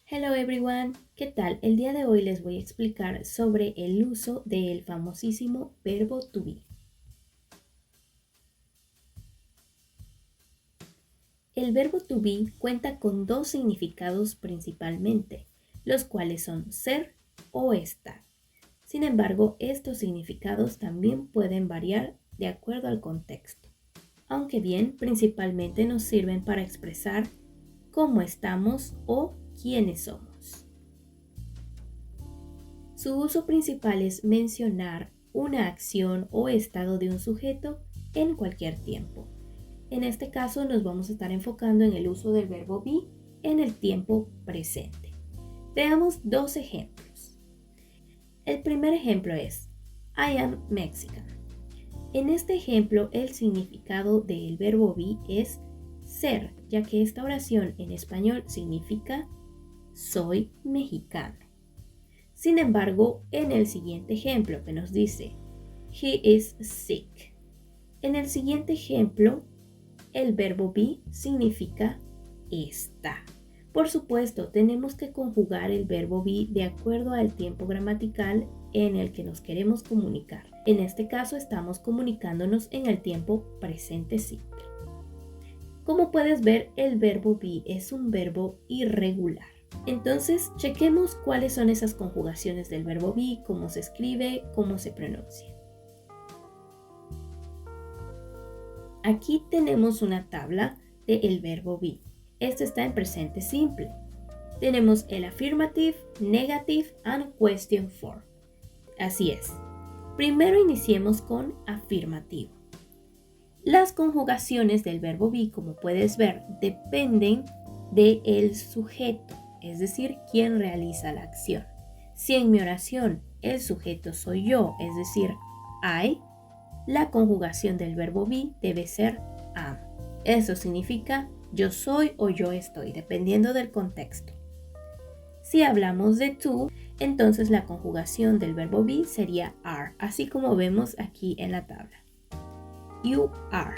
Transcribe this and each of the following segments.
Hello everyone, ¿qué tal? El día de hoy les voy a explicar sobre el uso del famosísimo verbo to be. El verbo to be cuenta con dos significados principalmente, los cuales son ser o estar. Sin embargo, estos significados también pueden variar de acuerdo al contexto, aunque bien principalmente nos sirven para expresar cómo estamos o quiénes somos. Su uso principal es mencionar una acción o estado de un sujeto en cualquier tiempo. En este caso nos vamos a estar enfocando en el uso del verbo be en el tiempo presente. Veamos dos ejemplos. El primer ejemplo es I am Mexican. En este ejemplo el significado del verbo be es ser, ya que esta oración en español significa soy mexicano. Sin embargo, en el siguiente ejemplo que nos dice, he is sick. En el siguiente ejemplo, el verbo be significa está. Por supuesto, tenemos que conjugar el verbo be de acuerdo al tiempo gramatical en el que nos queremos comunicar. En este caso, estamos comunicándonos en el tiempo presente simple. Como puedes ver, el verbo be es un verbo irregular. Entonces, chequemos cuáles son esas conjugaciones del verbo be, cómo se escribe, cómo se pronuncia. Aquí tenemos una tabla del verbo be. Este está en presente simple. Tenemos el affirmative, negative and question form. Así es. Primero iniciemos con afirmativo. Las conjugaciones del verbo be, como puedes ver, dependen del sujeto, es decir, quién realiza la acción. Si en mi oración el sujeto soy yo, es decir, I, la conjugación del verbo be debe ser am. Eso significa yo soy o yo estoy, dependiendo del contexto. Si hablamos de tú, entonces la conjugación del verbo be sería are, así como vemos aquí en la tabla. You are.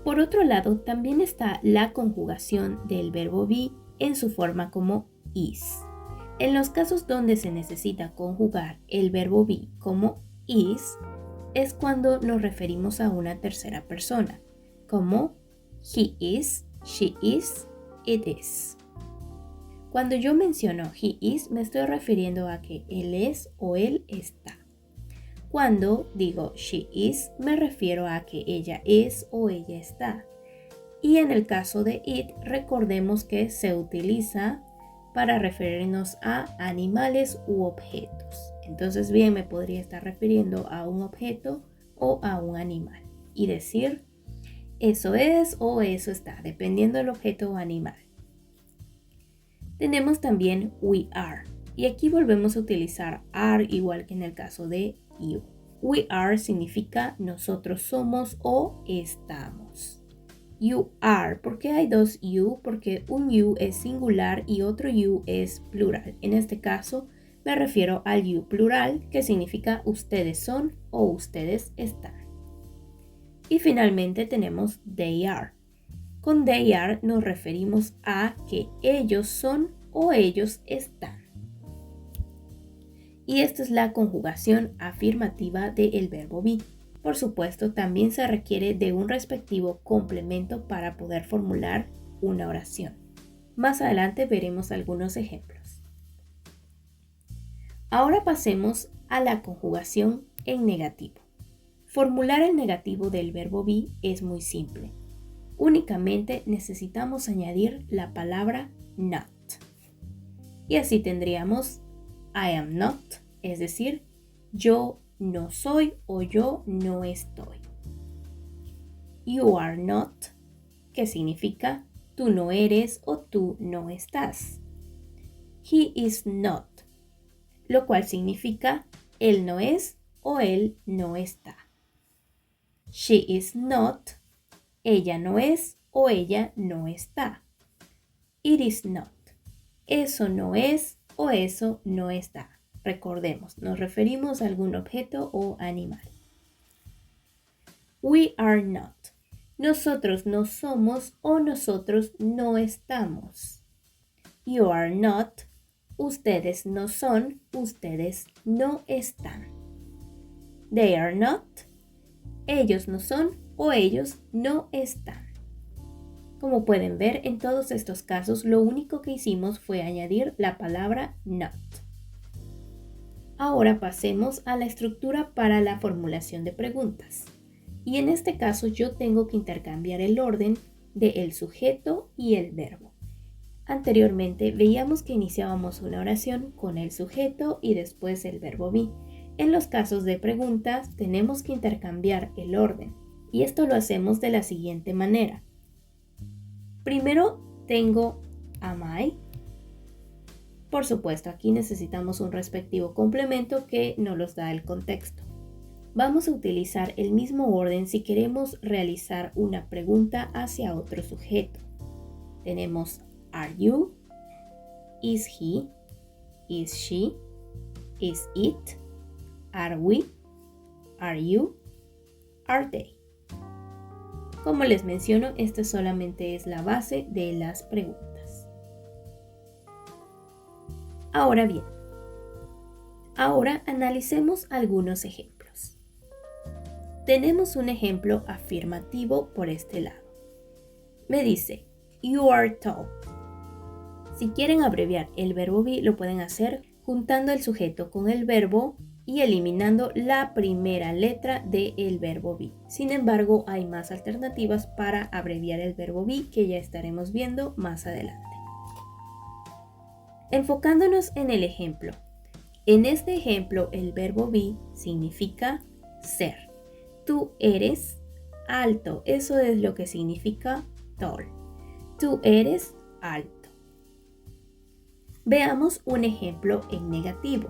Por otro lado, también está la conjugación del verbo be en su forma como is. En los casos donde se necesita conjugar el verbo be como is, es cuando nos referimos a una tercera persona, como he is, she is, it is. Cuando yo menciono he is, me estoy refiriendo a que él es o él está. Cuando digo she is, me refiero a que ella es o ella está. Y en el caso de it, recordemos que se utiliza para referirnos a animales u objetos. Entonces bien, me podría estar refiriendo a un objeto o a un animal y decir eso es o eso está, dependiendo del objeto o animal. Tenemos también we are y aquí volvemos a utilizar are igual que en el caso de you. We are significa nosotros somos o estamos. You are, ¿por qué hay dos you? Porque un you es singular y otro you es plural. En este caso me refiero al you plural, que significa ustedes son o ustedes están. Y finalmente tenemos they are. Con they are nos referimos a que ellos son o ellos están. Y esta es la conjugación afirmativa del verbo be. Por supuesto, también se requiere de un respectivo complemento para poder formular una oración. Más adelante veremos algunos ejemplos. Ahora pasemos a la conjugación en negativo. Formular el negativo del verbo be es muy simple. Únicamente necesitamos añadir la palabra not. Y así tendríamos I am not, es decir, yo no soy o yo no estoy. You are not, que significa tú no eres o tú no estás. He is not, lo cual significa él no es o él no está. She is not, ella no es o ella no está. It is not, eso no es o eso no está. Recordemos, nos referimos a algún objeto o animal. We are not. Nosotros no somos o nosotros no estamos. You are not Ustedes no son, ustedes no están. They are not. Ellos no son o ellos no están. Como pueden ver, en todos estos casos lo único que hicimos fue añadir la palabra not. Ahora pasemos a la estructura para la formulación de preguntas. Y en este caso yo tengo que intercambiar el orden del sujeto y el verbo. Anteriormente veíamos que iniciábamos una oración con el sujeto y después el verbo be. En los casos de preguntas tenemos que intercambiar el orden. Y esto lo hacemos de la siguiente manera. Primero tengo am I. Por supuesto, aquí necesitamos un respectivo complemento que nos los da el contexto. Vamos a utilizar el mismo orden si queremos realizar una pregunta hacia otro sujeto. Tenemos are you, is he, is she, is it, are we, are you, are they. Como les menciono, esta solamente es la base de las preguntas. Ahora bien, ahora analicemos algunos ejemplos. Tenemos un ejemplo afirmativo por este lado. Me dice, you are tall. Si quieren abreviar el verbo be, lo pueden hacer juntando el sujeto con el verbo y eliminando la primera letra del verbo be. Sin embargo, hay más alternativas para abreviar el verbo be que ya estaremos viendo más adelante. Enfocándonos en el ejemplo. En este ejemplo, el verbo be significa ser. Tú eres alto. Eso es lo que significa tall. Tú eres alto. Veamos un ejemplo en negativo.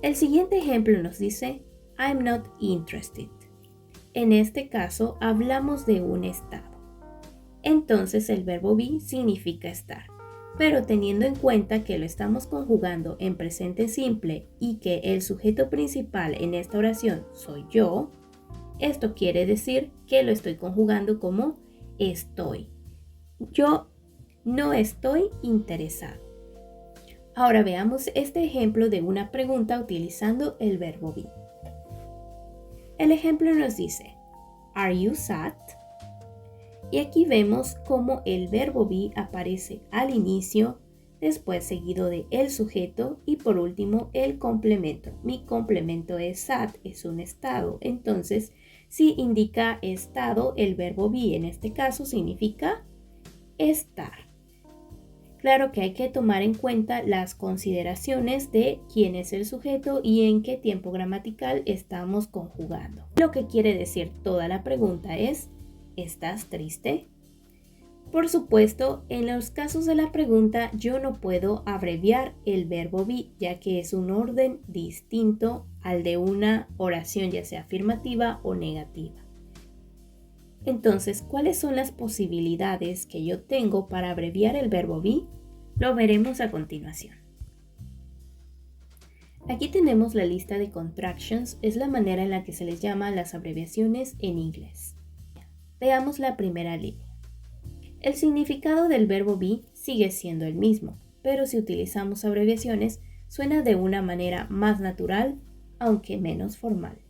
El siguiente ejemplo nos dice, I'm not interested. En este caso, hablamos de un estado. Entonces, el verbo be significa estar. Pero teniendo en cuenta que lo estamos conjugando en presente simple y que el sujeto principal en esta oración soy yo, esto quiere decir que lo estoy conjugando como estoy. Yo no estoy interesado. Ahora veamos este ejemplo de una pregunta utilizando el verbo be. El ejemplo nos dice, are you sad? Y aquí vemos cómo el verbo be aparece al inicio, después seguido de el sujeto y por último el complemento. Mi complemento es sad, es un estado. Entonces, si indica estado, el verbo be en este caso significa estar. Claro que hay que tomar en cuenta las consideraciones de quién es el sujeto y en qué tiempo gramatical estamos conjugando. Lo que quiere decir toda la pregunta es, ¿estás triste? Por supuesto, en los casos de la pregunta yo no puedo abreviar el verbo be, ya que es un orden distinto al de una oración, ya sea afirmativa o negativa. Entonces, ¿cuáles son las posibilidades que yo tengo para abreviar el verbo be? Lo veremos a continuación. Aquí tenemos la lista de contractions, es la manera en la que se les llama las abreviaciones en inglés. Veamos la primera línea. El significado del verbo be sigue siendo el mismo, pero si utilizamos abreviaciones, suena de una manera más natural, aunque menos formal.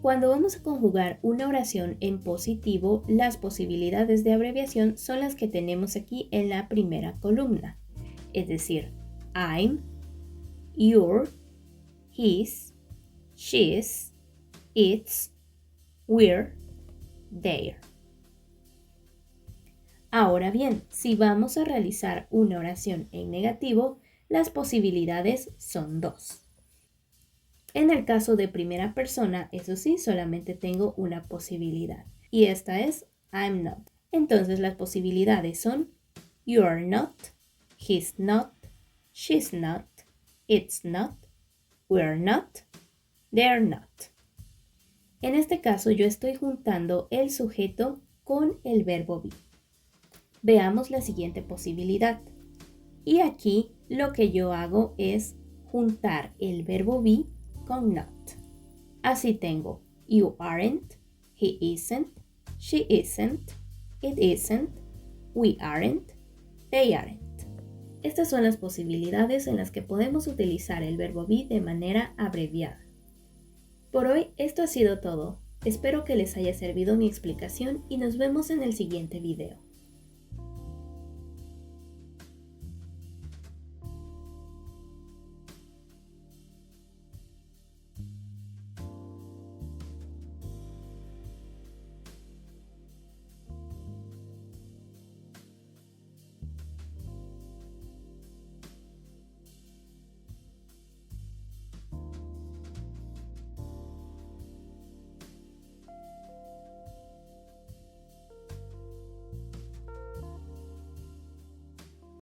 Cuando vamos a conjugar una oración en positivo, las posibilidades de abreviación son las que tenemos aquí en la primera columna. Es decir, I'm, you're, he's, she's, it's, we're, they're. Ahora bien, si vamos a realizar una oración en negativo, las posibilidades son dos. En el caso de primera persona, eso sí, solamente tengo una posibilidad. Y esta es I'm not. Entonces las posibilidades son you are not, he's not, she's not, it's not, we're not, they're not. En este caso yo estoy juntando el sujeto con el verbo be. Veamos la siguiente posibilidad. Y aquí lo que yo hago es juntar el verbo be con not. Así tengo you aren't, he isn't, she isn't, it isn't, we aren't, they aren't. Estas son las posibilidades en las que podemos utilizar el verbo be de manera abreviada. Por hoy esto ha sido todo. Espero que les haya servido mi explicación y nos vemos en el siguiente video.